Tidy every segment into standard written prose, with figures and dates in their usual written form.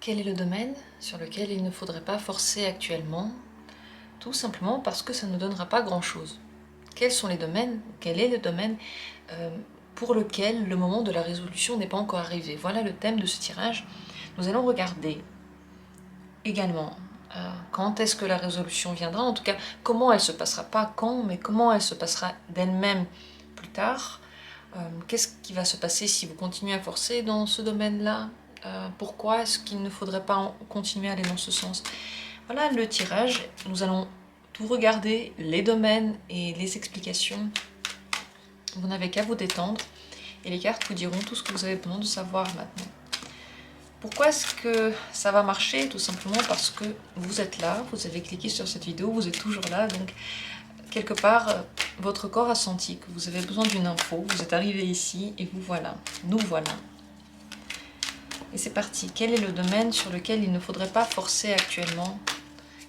Quel est le domaine sur lequel il ne faudrait pas forcer actuellement? Tout simplement parce que ça ne donnera pas grand-chose. Quels sont les domaines? Quel est le domaine pour lequel le moment de la résolution n'est pas encore arrivé? Voilà le thème de ce tirage. Nous allons regarder également quand est-ce que la résolution viendra, en tout cas comment elle se passera, pas quand, mais comment elle se passera d'elle-même plus tard. Qu'est-ce qui va se passer si vous continuez à forcer dans ce domaine-là? Pourquoi est-ce qu'il ne faudrait pas continuer à aller dans ce sens? Voilà le tirage. Nous allons tout regarder, les domaines et les explications. Vous n'avez qu'à vous détendre et les cartes vous diront tout ce que vous avez besoin de savoir maintenant. Pourquoi est-ce que ça va marcher? Tout simplement parce que vous êtes là, vous avez cliqué sur cette vidéo, vous êtes toujours là, donc quelque part, votre corps a senti que vous avez besoin d'une info, vous êtes arrivé ici et vous voilà, nous voilà. Et c'est parti. Quel est le domaine sur lequel il ne faudrait pas forcer actuellement,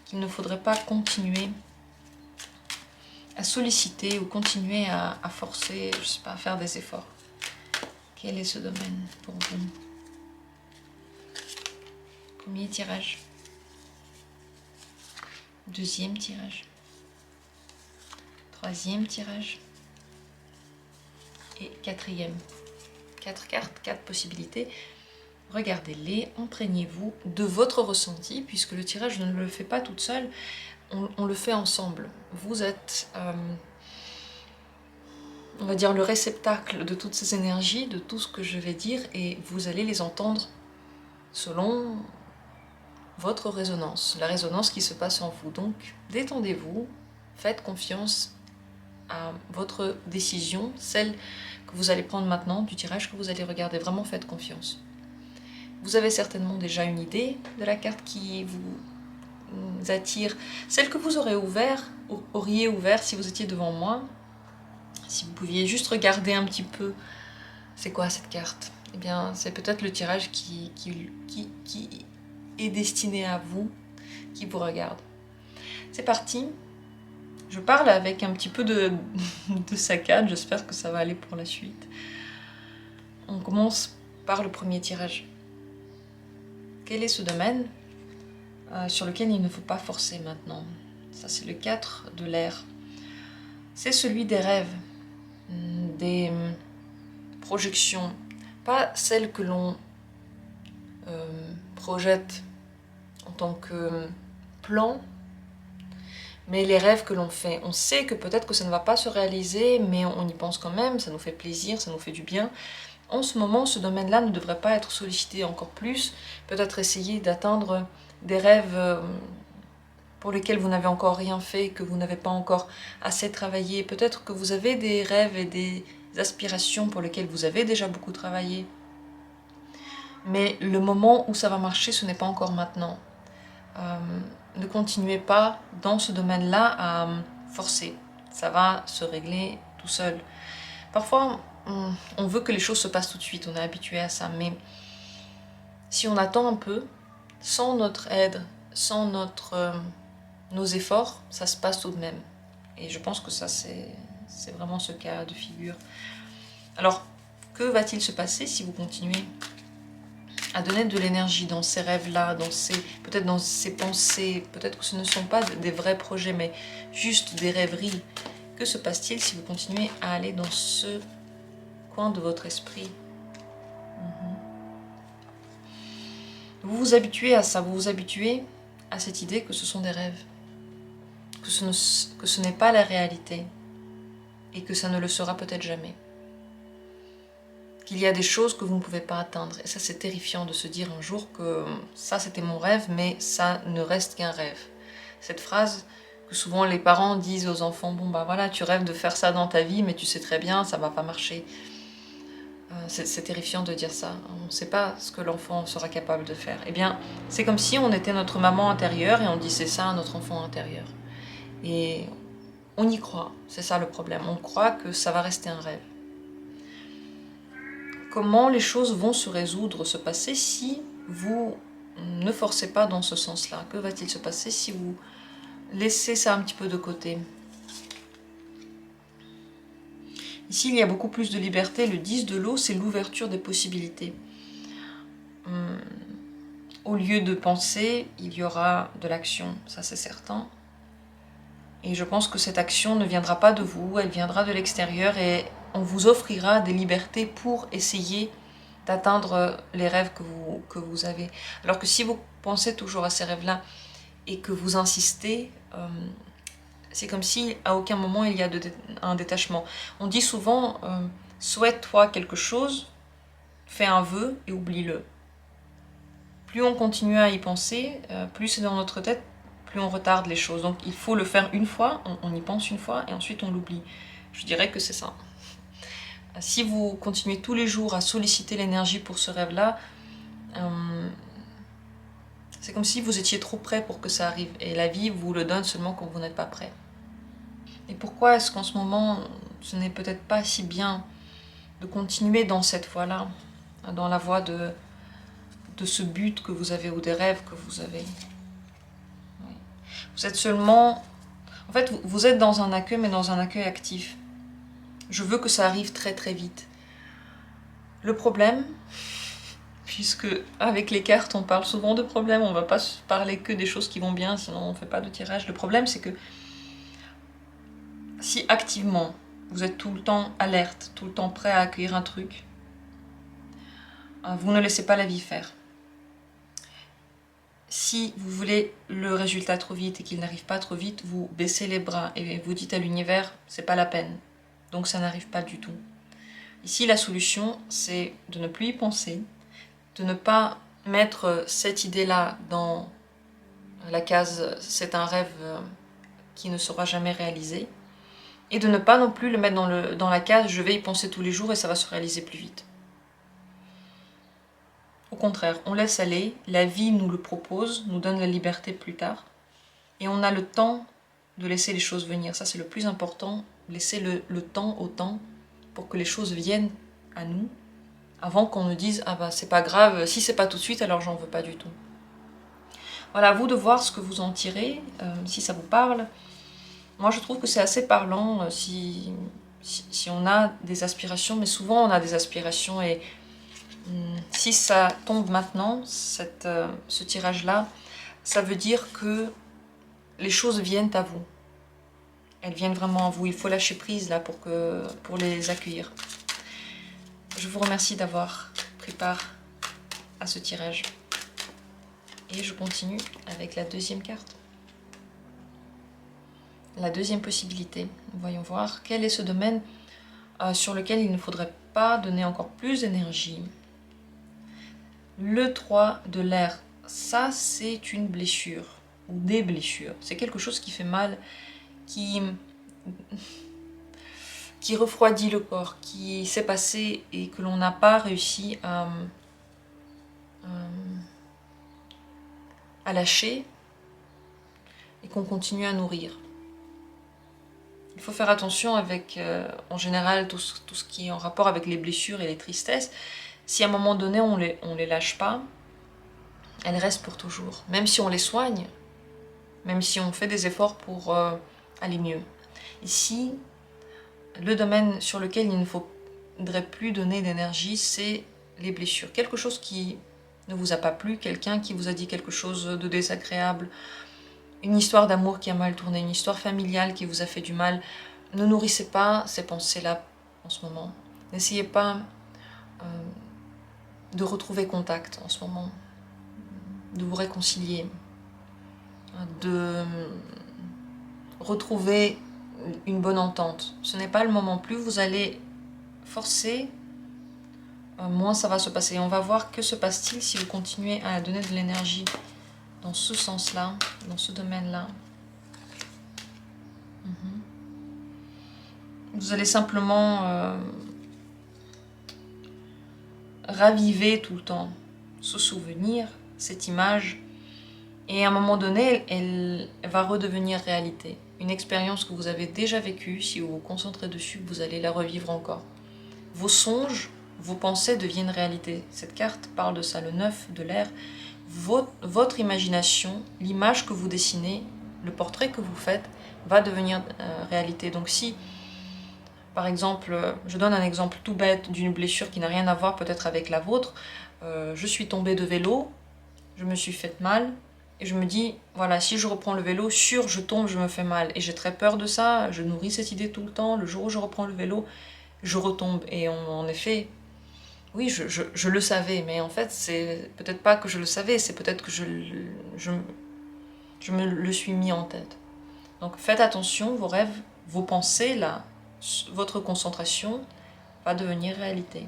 qu'il ne faudrait pas continuer à solliciter ou continuer à forcer, je sais pas, à faire des efforts? Quel est ce domaine pour vous? Premier tirage. Deuxième tirage. Troisième tirage. Et quatrième. 4 cartes, 4 possibilités. Regardez-les, imprégnez-vous de votre ressenti, puisque le tirage, je ne le fais pas toute seule, on le fait ensemble. Vous êtes, on va dire, le réceptacle de toutes ces énergies, de tout ce que je vais dire, et vous allez les entendre selon votre résonance, la résonance qui se passe en vous. Donc, détendez-vous, faites confiance à votre décision, celle que vous allez prendre maintenant, du tirage que vous allez regarder. Vraiment, faites confiance. Vous avez certainement déjà une idée de la carte qui vous attire, celle que vous auriez ouvert si vous étiez devant moi. Si vous pouviez juste regarder un petit peu, c'est quoi cette carte? Eh bien, c'est peut-être le tirage qui est destiné à vous, qui vous regarde. C'est parti. Je parle avec un petit peu de saccade, j'espère que ça va aller pour la suite. On commence par le premier tirage. Quel est ce domaine sur lequel il ne faut pas forcer maintenant? Ça, c'est le 4 de l'air. C'est celui des rêves, des projections, pas celles que l'on projette en tant que plan, mais les rêves que l'on fait. On sait que peut-être que ça ne va pas se réaliser, mais on y pense quand même, ça nous fait plaisir, ça nous fait du bien. En ce moment, ce domaine-là ne devrait pas être sollicité encore plus. Peut-être essayer d'atteindre des rêves pour lesquels vous n'avez encore rien fait, que vous n'avez pas encore assez travaillé. Peut-être que vous avez des rêves et des aspirations pour lesquelles vous avez déjà beaucoup travaillé. Mais le moment où ça va marcher, ce n'est pas encore maintenant. Ne continuez pas dans ce domaine-là à forcer. Ça va se régler tout seul. Parfois, on veut que les choses se passent tout de suite, on est habitué à ça, mais si on attend un peu, sans notre aide, sans nos efforts, ça se passe tout de même. Et je pense que ça, c'est vraiment ce cas de figure. Alors, que va-t-il se passer si vous continuez à donner de l'énergie dans ces rêves-là, peut-être dans ces pensées, peut-être que ce ne sont pas des vrais projets, mais juste des rêveries? Que se passe-t-il si vous continuez à aller dans ce coin de votre esprit? Vous vous habituez à ça, vous vous habituez à cette idée que ce sont des rêves, que ce n'est pas la réalité, et que ça ne le sera peut-être jamais. Qu'il y a des choses que vous ne pouvez pas atteindre. Et ça, c'est terrifiant de se dire un jour que ça, c'était mon rêve, mais ça ne reste qu'un rêve. Cette phrase que souvent les parents disent aux enfants, bon bah voilà, tu rêves de faire ça dans ta vie, mais tu sais très bien, ça va pas marcher. C'est terrifiant de dire ça. On ne sait pas ce que l'enfant sera capable de faire. Eh bien, c'est comme si on était notre maman intérieure et on disait ça à notre enfant intérieur. Et on y croit, c'est ça le problème. On croit que ça va rester un rêve. Comment les choses vont se résoudre, se passer si vous ne forcez pas dans ce sens-là? Que va-t-il se passer si vous laissez ça un petit peu de côté? Ici, il y a beaucoup plus de liberté. Le 10 de l'eau, c'est l'ouverture des possibilités. au lieu de penser, il y aura de l'action, ça c'est certain. Et je pense que cette action ne viendra pas de vous, elle viendra de l'extérieur et on vous offrira des libertés pour essayer d'atteindre les rêves que vous avez. Alors que si vous pensez toujours à ces rêves-là et que vous insistez, c'est comme si à aucun moment il y a un détachement. On dit souvent, souhaite-toi quelque chose, fais un vœu et oublie-le. Plus on continue à y penser, plus c'est dans notre tête, plus on retarde les choses. Donc il faut le faire une fois, on y pense une fois et ensuite on l'oublie. Je dirais que c'est ça. Si vous continuez tous les jours à solliciter l'énergie pour ce rêve-là, c'est comme si vous étiez trop près pour que ça arrive. Et la vie vous le donne seulement quand vous n'êtes pas prêt. Et pourquoi est-ce qu'en ce moment, ce n'est peut-être pas si bien de continuer dans cette voie-là, dans la voie de ce but que vous avez ou des rêves que vous avez. Oui. Vous êtes seulement... En fait, vous êtes dans un accueil, mais dans un accueil actif. Je veux que ça arrive très très vite. Le problème, puisque avec les cartes, on parle souvent de problèmes, on ne va pas parler que des choses qui vont bien, sinon on ne fait pas de tirage. Le problème, c'est que si activement, vous êtes tout le temps alerte, tout le temps prêt à accueillir un truc, vous ne laissez pas la vie faire. Si vous voulez le résultat trop vite et qu'il n'arrive pas trop vite, vous baissez les bras et vous dites à l'univers, c'est pas la peine. Donc ça n'arrive pas du tout. Ici, la solution, c'est de ne plus y penser, de ne pas mettre cette idée-là dans la case « c'est un rêve qui ne sera jamais réalisé » et de ne pas non plus le mettre dans la case « je vais y penser tous les jours et ça va se réaliser plus vite ». Au contraire, on laisse aller, la vie nous le propose, nous donne la liberté plus tard, et on a le temps de laisser les choses venir. Ça, c'est le plus important, laisser le temps au temps pour que les choses viennent à nous, avant qu'on ne dise « ah bah c'est pas grave, si c'est pas tout de suite, alors j'en veux pas du tout ». Voilà, à vous de voir ce que vous en tirez, si ça vous parle. Moi, je trouve que c'est assez parlant si on a des aspirations, mais souvent on a des aspirations et si ça tombe maintenant, ce tirage-là, ça veut dire que les choses viennent à vous. Elles viennent vraiment à vous. Il faut lâcher prise là pour les accueillir. Je vous remercie d'avoir pris part à ce tirage. Et je continue avec la deuxième carte. La deuxième possibilité. Voyons voir quel est ce domaine sur lequel il ne faudrait pas donner encore plus d'énergie. Le 3 de l'air, ça c'est une blessure, ou des blessures. C'est quelque chose qui fait mal, qui refroidit le corps, qui s'est passé et que l'on n'a pas réussi à lâcher et qu'on continue à nourrir. Il faut faire attention avec, en général, tout ce qui est en rapport avec les blessures et les tristesses. Si à un moment donné, on les lâche pas, elles restent pour toujours. Même si on les soigne, même si on fait des efforts pour aller mieux. Ici, le domaine sur lequel il ne faudrait plus donner d'énergie, c'est les blessures. Quelque chose qui ne vous a pas plu, quelqu'un qui vous a dit quelque chose de désagréable, une histoire d'amour qui a mal tourné, une histoire familiale qui vous a fait du mal. Ne nourrissez pas ces pensées-là en ce moment. N'essayez pas de retrouver contact en ce moment, de vous réconcilier, de retrouver une bonne entente. Ce n'est pas le moment. Plus vous allez forcer, moins ça va se passer. On va voir que se passe-t-il si vous continuez à donner de l'énergie dans ce sens-là, dans ce domaine-là. Vous allez simplement raviver tout le temps ce souvenir, cette image, et à un moment donné, elle va redevenir réalité. Une expérience que vous avez déjà vécue, si vous vous concentrez dessus, vous allez la revivre encore. Vos songes, vos pensées deviennent réalité. Cette carte parle de ça, le 9 de l'air. Votre imagination, l'image que vous dessinez, le portrait que vous faites, va devenir réalité. Donc si, par exemple, je donne un exemple tout bête d'une blessure qui n'a rien à voir peut-être avec la vôtre, je suis tombée de vélo, je me suis fait mal, et je me dis, voilà, si je reprends le vélo, sûr, je tombe, je me fais mal. Et j'ai très peur de ça, je nourris cette idée tout le temps, le jour où je reprends le vélo, je retombe. Et en effet, oui, je le savais, mais en fait, c'est peut-être pas que je le savais, c'est peut-être que je me le suis mis en tête. Donc faites attention, vos rêves, vos pensées, là, votre concentration va devenir réalité.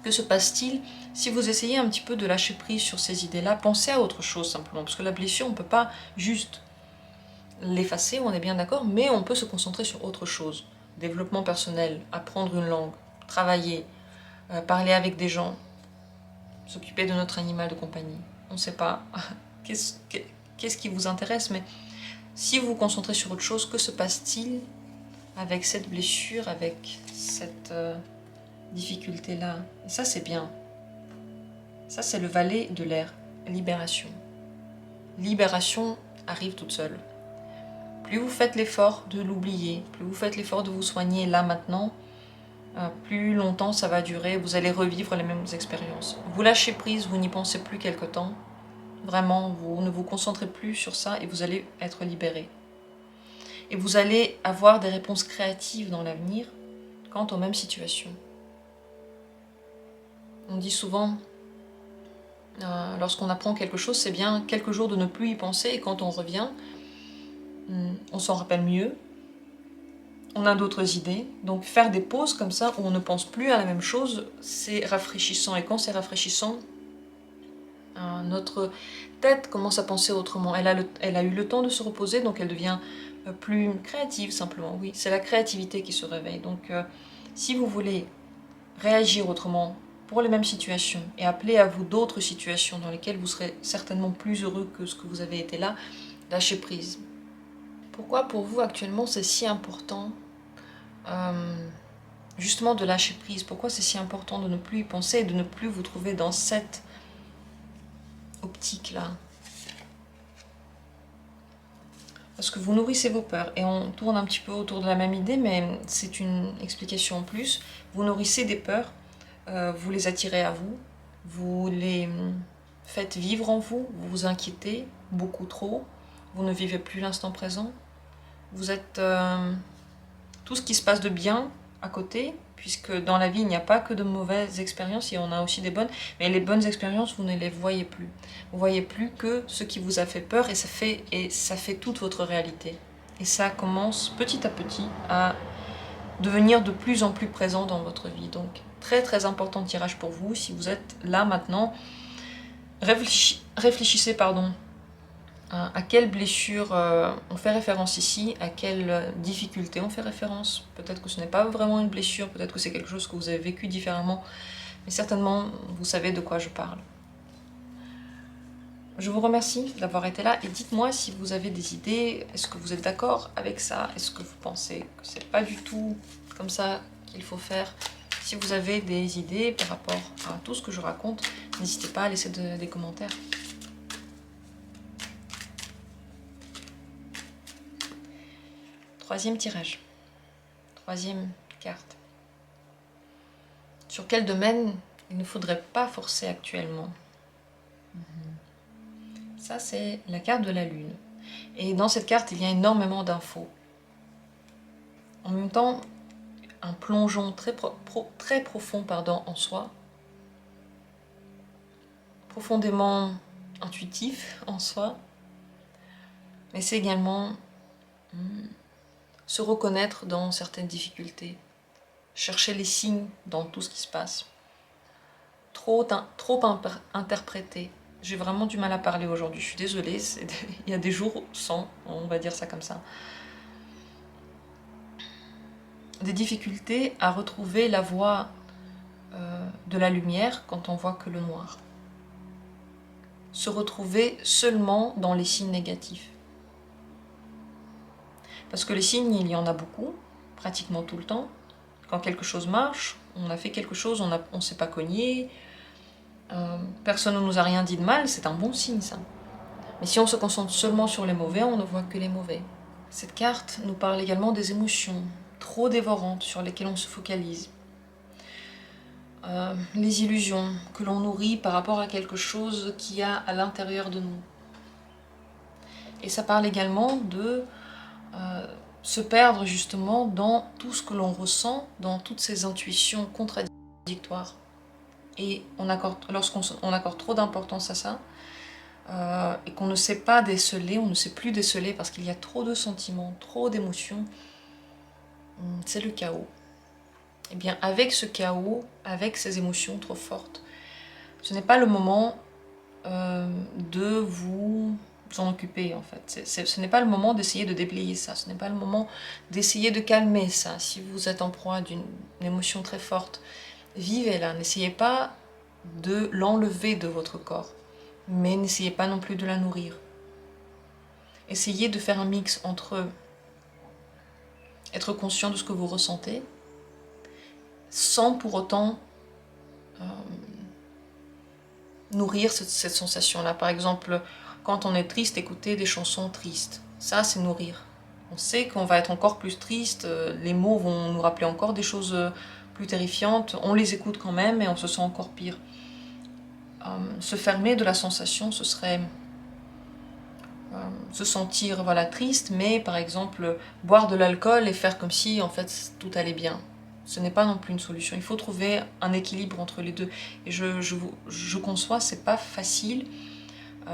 Que se passe-t-il si vous essayez un petit peu de lâcher prise sur ces idées-là? Pensez à autre chose simplement, parce que la blessure, on ne peut pas juste l'effacer, on est bien d'accord, mais on peut se concentrer sur autre chose. Développement personnel, apprendre une langue, travailler, parler avec des gens, s'occuper de notre animal de compagnie. On ne sait pas qu'est-ce qui vous intéresse, mais si vous vous concentrez sur autre chose, que se passe-t-il avec cette blessure, avec cette difficulté-là? Et ça, c'est bien. Ça, c'est le valet de l'air, libération. Libération arrive toute seule. Plus vous faites l'effort de l'oublier, plus vous faites l'effort de vous soigner là, maintenant, plus longtemps ça va durer, vous allez revivre les mêmes expériences. Vous lâchez prise, vous n'y pensez plus quelque temps. Vraiment, vous ne vous concentrez plus sur ça et vous allez être libéré. Et vous allez avoir des réponses créatives dans l'avenir quant aux mêmes situations. On dit souvent, lorsqu'on apprend quelque chose, c'est bien quelques jours de ne plus y penser et quand on revient, on s'en rappelle mieux, on a d'autres idées. Donc faire des pauses comme ça où on ne pense plus à la même chose, c'est rafraîchissant. Et quand c'est rafraîchissant, notre tête commence à penser autrement. Elle a eu le temps de se reposer, donc elle devient plus créative simplement. Oui, c'est la créativité qui se réveille. Donc si vous voulez réagir autrement pour les mêmes situations et appeler à vous d'autres situations dans lesquelles vous serez certainement plus heureux que ce que vous avez été là, lâchez prise. Pourquoi pour vous actuellement c'est si important justement de lâcher prise? Pourquoi c'est si important de ne plus y penser et de ne plus vous trouver dans cette optique-là? Parce que vous nourrissez vos peurs, et on tourne un petit peu autour de la même idée, mais c'est une explication en plus. Vous nourrissez des peurs, vous les attirez à vous, vous les faites vivre en vous, vous vous inquiétez beaucoup trop, vous ne vivez plus l'instant présent, vous êtes tout ce qui se passe de bien à côté, puisque dans la vie il n'y a pas que de mauvaises expériences, il y en a aussi des bonnes, mais les bonnes expériences vous ne les voyez plus. Vous voyez plus que ce qui vous a fait peur et ça fait toute votre réalité. Et ça commence petit à petit à devenir de plus en plus présent dans votre vie. Donc très très important tirage pour vous, si vous êtes là maintenant, réfléchissez à quelle blessure on fait référence ici, à quelle difficulté on fait référence. Peut-être que ce n'est pas vraiment une blessure, peut-être que c'est quelque chose que vous avez vécu différemment, mais certainement vous savez de quoi je parle. Je vous remercie d'avoir été là et dites-moi si vous avez des idées, est-ce que vous êtes d'accord avec ça? Est-ce que vous pensez que c'est pas du tout comme ça qu'il faut faire? Si vous avez des idées par rapport à tout ce que je raconte, n'hésitez pas à laisser des commentaires. Troisième tirage, troisième carte. Sur quel domaine il ne faudrait pas forcer actuellement? Ça, c'est la carte de la lune. Et dans cette carte, il y a énormément d'infos. En même temps, un plongeon très profond en soi, profondément intuitif en soi, mais c'est également se reconnaître dans certaines difficultés, chercher les signes dans tout ce qui se passe, trop interpréter. J'ai vraiment du mal à parler aujourd'hui, je suis désolée, il y a des jours sans, on va dire ça comme ça. Des difficultés à retrouver la voie de la lumière quand on voit que le noir. Se retrouver seulement dans les signes négatifs. Parce que les signes, il y en a beaucoup, pratiquement tout le temps. Quand quelque chose marche, on a fait quelque chose, on ne s'est pas cogné, personne ne nous a rien dit de mal, c'est un bon signe ça. Mais si on se concentre seulement sur les mauvais, on ne voit que les mauvais. Cette carte nous parle également des émotions trop dévorantes sur lesquelles on se focalise. les illusions que l'on nourrit par rapport à quelque chose qu'il y a à l'intérieur de nous. Et ça parle également de se perdre justement dans tout ce que l'on ressent, dans toutes ces intuitions contradictoires. Et lorsqu'on accorde trop d'importance à ça, et qu'on ne sait pas déceler, on ne sait plus déceler parce qu'il y a trop de sentiments, trop d'émotions, c'est le chaos. Et bien avec ce chaos, avec ces émotions trop fortes, ce n'est pas le moment de vous en occuper en fait. Ce n'est pas le moment d'essayer de déblayer ça, ce n'est pas le moment d'essayer de calmer ça. Si vous êtes en proie d'une émotion très forte, vivez-la, n'essayez pas de l'enlever de votre corps, mais n'essayez pas non plus de la nourrir. Essayez de faire un mix entre être conscient de ce que vous ressentez, sans pour autant nourrir cette sensation-là. Par exemple, quand on est triste, écouter des chansons tristes. Ça, c'est nourrir. On sait qu'on va être encore plus triste, les mots vont nous rappeler encore des choses plus terrifiantes, on les écoute quand même et on se sent encore pire. Se fermer de la sensation, ce serait se sentir voilà, triste, mais par exemple boire de l'alcool et faire comme si en fait tout allait bien. Ce n'est pas non plus une solution. Il faut trouver un équilibre entre les deux. Et je conçois, c'est pas facile.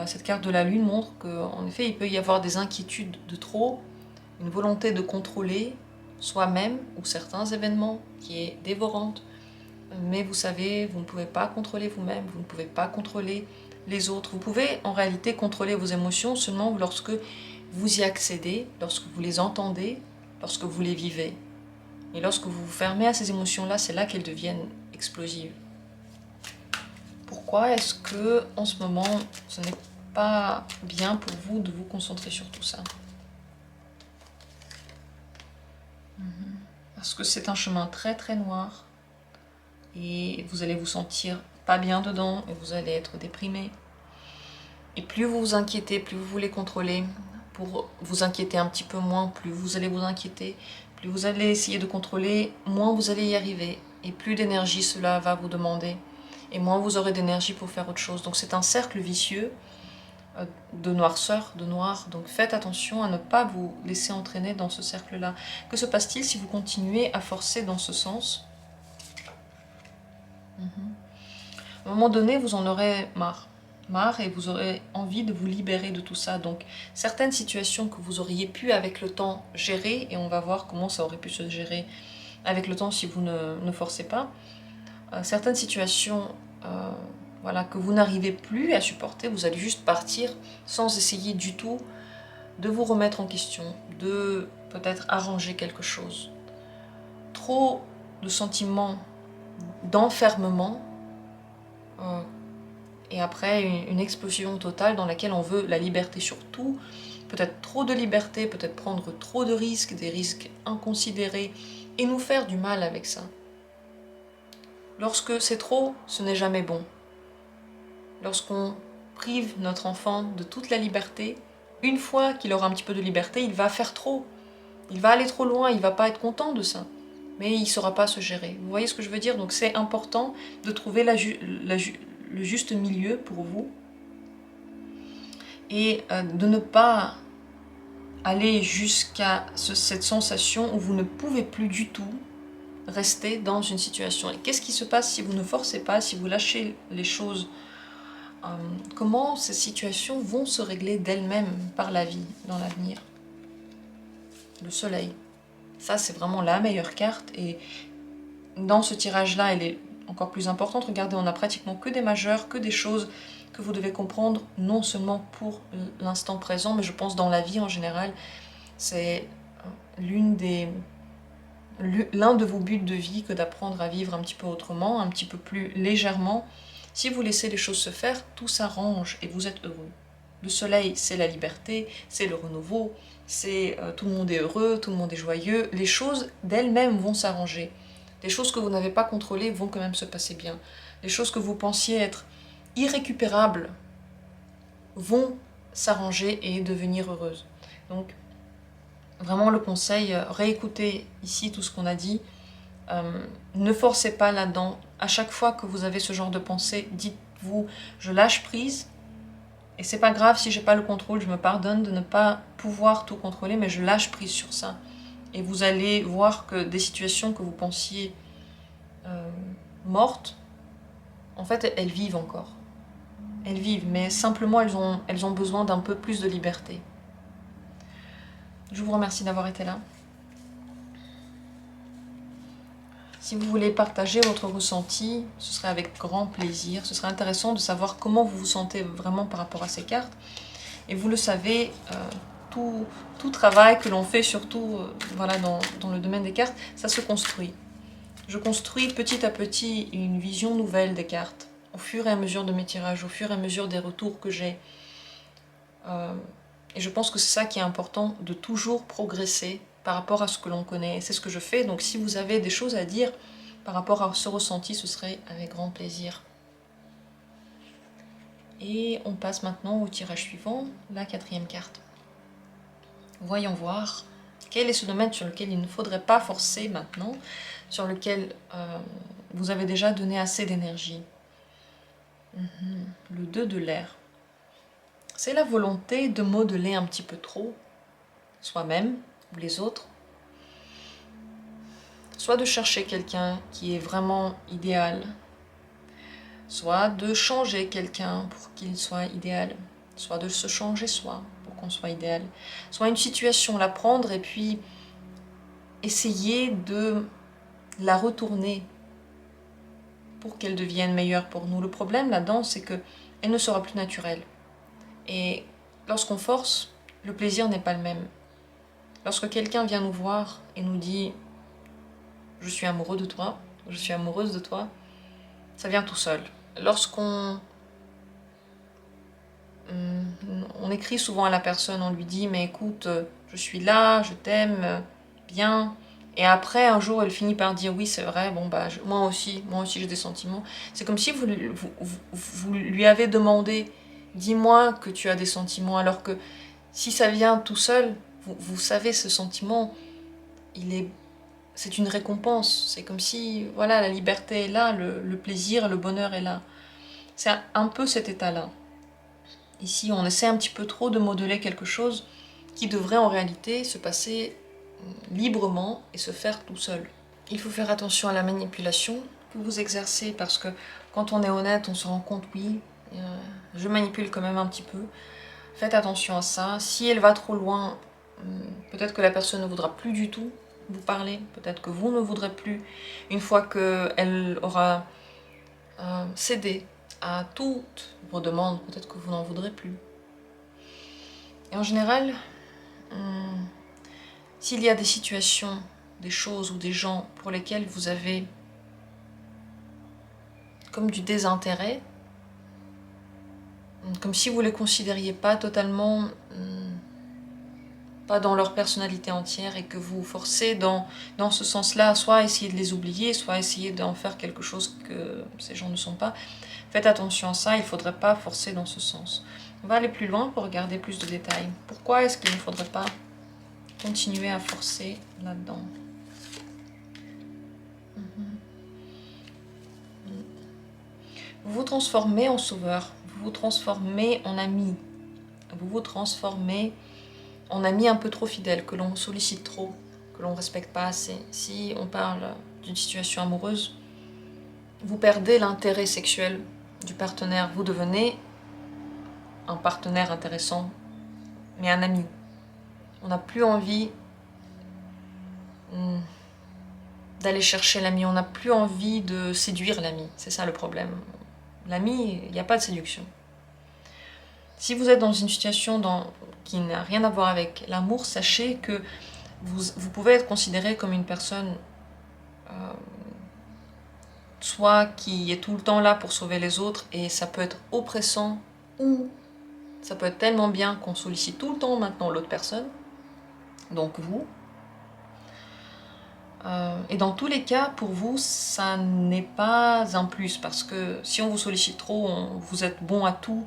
Cette carte de la lune montre qu'en effet, il peut y avoir des inquiétudes de trop, une volonté de contrôler soi-même ou certains événements qui est dévorante. Mais vous savez, vous ne pouvez pas contrôler vous-même, vous ne pouvez pas contrôler les autres. Vous pouvez en réalité contrôler vos émotions seulement lorsque vous y accédez, lorsque vous les entendez, lorsque vous les vivez. Et lorsque vous vous fermez à ces émotions-là, c'est là qu'elles deviennent explosives. Pourquoi est-ce que, en ce moment, ce n'est pas bien pour vous de vous concentrer sur tout ça? Parce que c'est un chemin très très noir et vous allez vous sentir pas bien dedans et vous allez être déprimé. Et plus vous vous inquiétez, plus vous voulez contrôler, pour vous inquiéter un petit peu moins, plus vous allez vous inquiéter, plus vous allez essayer de contrôler, moins vous allez y arriver et plus d'énergie cela va vous demander et moins vous aurez d'énergie pour faire autre chose. Donc c'est un cercle vicieux de noirceur, de noir. Donc faites attention à ne pas vous laisser entraîner dans ce cercle-là. Que se passe-t-il si vous continuez à forcer dans ce sens? À un moment donné, vous en aurez marre et vous aurez envie de vous libérer de tout ça. Donc certaines situations que vous auriez pu avec le temps gérer, et on va voir comment ça aurait pu se gérer avec le temps si vous ne forcez pas, certaines situations voilà, que vous n'arrivez plus à supporter, vous allez juste partir sans essayer du tout de vous remettre en question, de peut-être arranger quelque chose. Trop de sentiments d'enfermement et après une explosion totale dans laquelle on veut la liberté sur tout, peut-être trop de liberté, peut-être prendre trop de risques, des risques inconsidérés, et nous faire du mal avec ça. Lorsque c'est trop, ce n'est jamais bon. Lorsqu'on prive notre enfant de toute la liberté, une fois qu'il aura un petit peu de liberté, il va faire trop. Il va aller trop loin, il va pas être content de ça. Mais il ne saura pas se gérer. Vous voyez ce que je veux dire? Donc c'est important de trouver le juste milieu pour vous. Et de ne pas aller jusqu'à cette sensation où vous ne pouvez plus du tout rester dans une situation. Et qu'est-ce qui se passe si vous ne forcez pas, si vous lâchez les choses? Comment ces situations vont se régler d'elles-mêmes par la vie dans l'avenir? Le soleil. Ça, c'est vraiment la meilleure carte. Et dans ce tirage-là, elle est encore plus importante. Regardez, on n'a pratiquement que des majeurs, que des choses que vous devez comprendre, non seulement pour l'instant présent, mais je pense dans la vie en général. C'est l'un de vos buts de vie que d'apprendre à vivre un petit peu autrement, un petit peu plus légèrement. Si vous laissez les choses se faire, tout s'arrange et vous êtes heureux. Le soleil, c'est la liberté, c'est le renouveau, c'est tout le monde est heureux, tout le monde est joyeux. Les choses d'elles-mêmes vont s'arranger. Les choses que vous n'avez pas contrôlées vont quand même se passer bien. Les choses que vous pensiez être irrécupérables vont s'arranger et devenir heureuses. Donc, vraiment le conseil, réécoutez ici tout ce qu'on a dit Ne forcez pas là-dedans. À chaque fois que vous avez ce genre de pensée, dites-vous, je lâche prise. Et c'est pas grave si j'ai pas le contrôle, je me pardonne de ne pas pouvoir tout contrôler, mais je lâche prise sur ça. Et vous allez voir que des situations que vous pensiez mortes, en fait, elles vivent encore. Elles vivent, mais simplement, elles ont besoin d'un peu plus de liberté. Je vous remercie d'avoir été là. Si vous voulez partager votre ressenti, ce serait avec grand plaisir. Ce serait intéressant de savoir comment vous vous sentez vraiment par rapport à ces cartes. Et vous le savez, tout travail que l'on fait, surtout voilà, dans le domaine des cartes, ça se construit. Je construis petit à petit une vision nouvelle des cartes, au fur et à mesure de mes tirages, au fur et à mesure des retours que j'ai. Et je pense que c'est ça qui est important, de toujours progresser par rapport à ce que l'on connaît. C'est ce que je fais, donc si vous avez des choses à dire par rapport à ce ressenti, ce serait avec grand plaisir. Et on passe maintenant au tirage suivant, la 4e carte. Voyons voir quel est ce domaine sur lequel il ne faudrait pas forcer maintenant, sur lequel vous avez déjà donné assez d'énergie. Le 2 de l'air. C'est la volonté de modeler un petit peu trop soi-même ou les autres. Soit de chercher quelqu'un qui est vraiment idéal, soit de changer quelqu'un pour qu'il soit idéal, soit de se changer soi pour qu'on soit idéal, soit une situation, la prendre et puis essayer de la retourner pour qu'elle devienne meilleure pour nous. Le problème là-dedans, c'est qu'elle ne sera plus naturelle. Et lorsqu'on force, le plaisir n'est pas le même. Lorsque quelqu'un vient nous voir et nous dit « je suis amoureux de toi »,« je suis amoureuse de toi », ça vient tout seul. Lorsqu'on écrit souvent à la personne, on lui dit « mais écoute, je suis là, je t'aime, bien », et après, un jour, elle finit par dire « oui, c'est vrai, bon bah, moi aussi j'ai des sentiments ». C'est comme si vous lui avez demandé « dis-moi que tu as des sentiments », alors que si ça vient tout seul, vous savez, ce sentiment, c'est une récompense. C'est comme si, voilà, la liberté est là, le plaisir, le bonheur est là. C'est un peu cet état-là. Ici, on essaie un petit peu trop de modeler quelque chose qui devrait en réalité se passer librement et se faire tout seul. Il faut faire attention à la manipulation que vous exercez, parce que quand on est honnête, on se rend compte, oui, je manipule quand même un petit peu. Faites attention à ça. Si elle va trop loin, peut-être que la personne ne voudra plus du tout vous parler, peut-être que vous ne voudrez plus. Une fois qu'elle aura cédé à toutes vos demandes, peut-être que vous n'en voudrez plus. Et en général, s'il y a des situations, des choses ou des gens pour lesquels vous avez comme du désintérêt, comme si vous ne les considériez pas totalement, pas dans leur personnalité entière, et que vous forcez dans ce sens-là, soit essayer de les oublier, soit essayer d'en faire quelque chose que ces gens ne sont pas. Faites attention à ça, il ne faudrait pas forcer dans ce sens. On va aller plus loin pour regarder plus de détails. Pourquoi est-ce qu'il ne faudrait pas continuer à forcer là-dedans? Vous vous transformez en sauveur, vous vous transformez en ami, vous vous transformez en ami un peu trop fidèle, que l'on sollicite trop, que l'on ne respecte pas assez. Si on parle d'une situation amoureuse, vous perdez l'intérêt sexuel du partenaire, vous devenez un partenaire intéressant, mais un ami. On n'a plus envie d'aller chercher l'ami, on n'a plus envie de séduire l'ami, c'est ça le problème. L'ami, il n'y a pas de séduction. Si vous êtes dans une situation qui n'a rien à voir avec l'amour, sachez que vous pouvez être considéré comme une personne soit qui est tout le temps là pour sauver les autres, et ça peut être oppressant, ou ça peut être tellement bien qu'on sollicite tout le temps maintenant l'autre personne, donc vous. Et dans tous les cas, pour vous, ça n'est pas un plus, parce que si on vous sollicite trop, vous êtes bon à tout,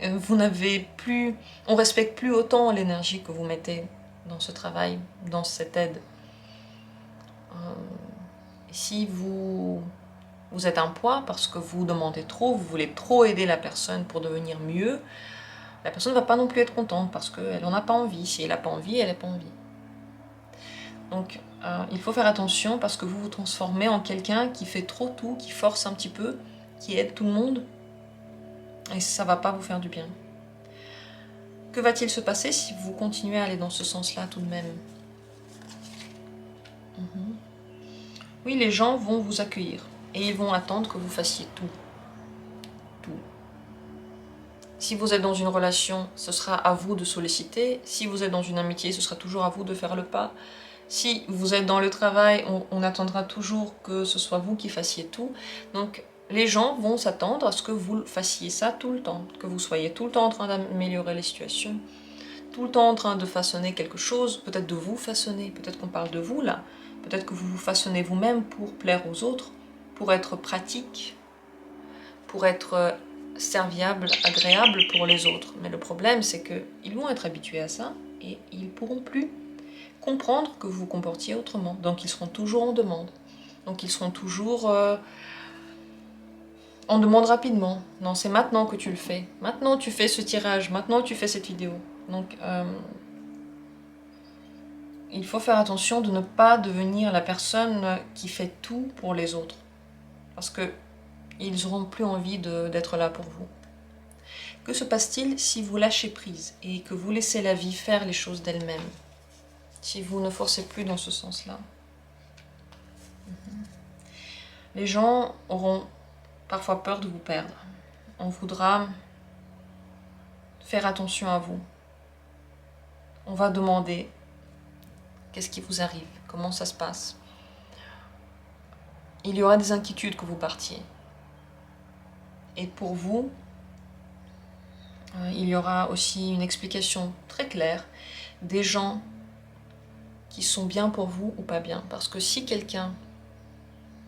et vous n'avez plus, on respecte plus autant l'énergie que vous mettez dans ce travail, dans cette aide. Et si vous êtes un poids parce que vous demandez trop, vous voulez trop aider la personne pour devenir mieux, la personne ne va pas non plus être contente parce qu'elle n'en a pas envie. Si elle n'a pas envie, elle n'a pas envie. Donc il faut faire attention parce que vous vous transformez en quelqu'un qui fait trop tout, qui force un petit peu, qui aide tout le monde. Et ça ne va pas vous faire du bien. Que va-t-il se passer si vous continuez à aller dans ce sens-là tout de même? Oui, les gens vont vous accueillir et ils vont attendre que vous fassiez tout. Tout. Si vous êtes dans une relation, ce sera à vous de solliciter. Si vous êtes dans une amitié, ce sera toujours à vous de faire le pas. Si vous êtes dans le travail, on attendra toujours que ce soit vous qui fassiez tout. Donc les gens vont s'attendre à ce que vous fassiez ça tout le temps, que vous soyez tout le temps en train d'améliorer les situations, tout le temps en train de façonner quelque chose, peut-être de vous façonner, peut-être qu'on parle de vous là, peut-être que vous vous façonnez vous-même pour plaire aux autres, pour être pratique, pour être serviable, agréable pour les autres. Mais le problème, c'est qu'ils vont être habitués à ça et ils ne pourront plus comprendre que vous vous comportiez autrement. Donc ils seront toujours en demande. Donc ils seront toujours en demande rapidement. Non, c'est maintenant que tu le fais. Maintenant tu fais ce tirage, maintenant tu fais cette vidéo. Donc il faut faire attention de ne pas devenir la personne qui fait tout pour les autres. Parce que ils n'auront plus envie d'être là pour vous. Que se passe-t-il si vous lâchez prise et que vous laissez la vie faire les choses d'elle-même? Si vous ne forcez plus dans ce sens-là. Les gens auront parfois peur de vous perdre. On voudra faire attention à vous. On va demander qu'est-ce qui vous arrive, comment ça se passe. Il y aura des inquiétudes que vous partiez. Et pour vous, il y aura aussi une explication très claire des gens qui sont bien pour vous ou pas bien. Parce que si quelqu'un,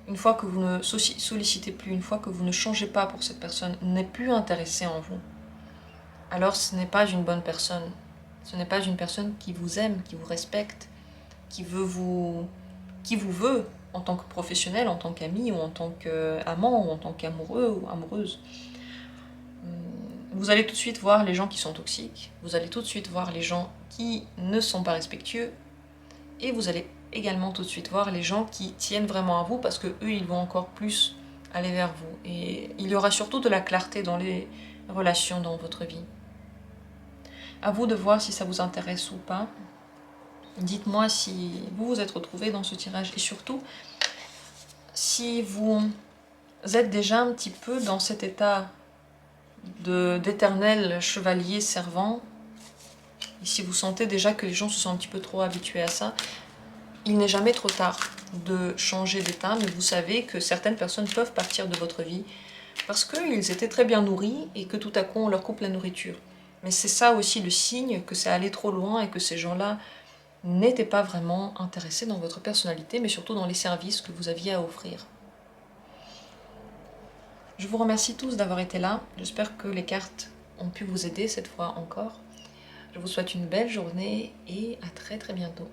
une fois que vous ne sollicitez plus, une fois que vous ne changez pas pour cette personne, n'est plus intéressé en vous, alors ce n'est pas une bonne personne. Ce n'est pas une personne qui vous aime, qui vous respecte, qui vous veut en tant que professionnel, en tant qu'ami, ou en tant qu'amant, ou en tant qu'amoureux ou amoureuse. Vous allez tout de suite voir les gens qui sont toxiques, vous allez tout de suite voir les gens qui ne sont pas respectueux, et vous allez également tout de suite voir les gens qui tiennent vraiment à vous, parce que eux, ils vont encore plus aller vers vous. Et il y aura surtout de la clarté dans les relations dans votre vie. À vous de voir si ça vous intéresse ou pas. Dites-moi si vous vous êtes retrouvé dans ce tirage, et surtout si vous êtes déjà un petit peu dans cet état d'éternel chevalier servant, et si vous sentez déjà que les gens se sont un petit peu trop habitués à ça, il n'est jamais trop tard de changer d'état, mais vous savez que certaines personnes peuvent partir de votre vie parce qu'ils étaient très bien nourris et que tout à coup on leur coupe la nourriture. Mais c'est ça aussi le signe que ça allait trop loin et que ces gens-là n'étaient pas vraiment intéressés dans votre personnalité, mais surtout dans les services que vous aviez à offrir. Je vous remercie tous d'avoir été là. J'espère que les cartes ont pu vous aider cette fois encore. Je vous souhaite une belle journée et à très bientôt.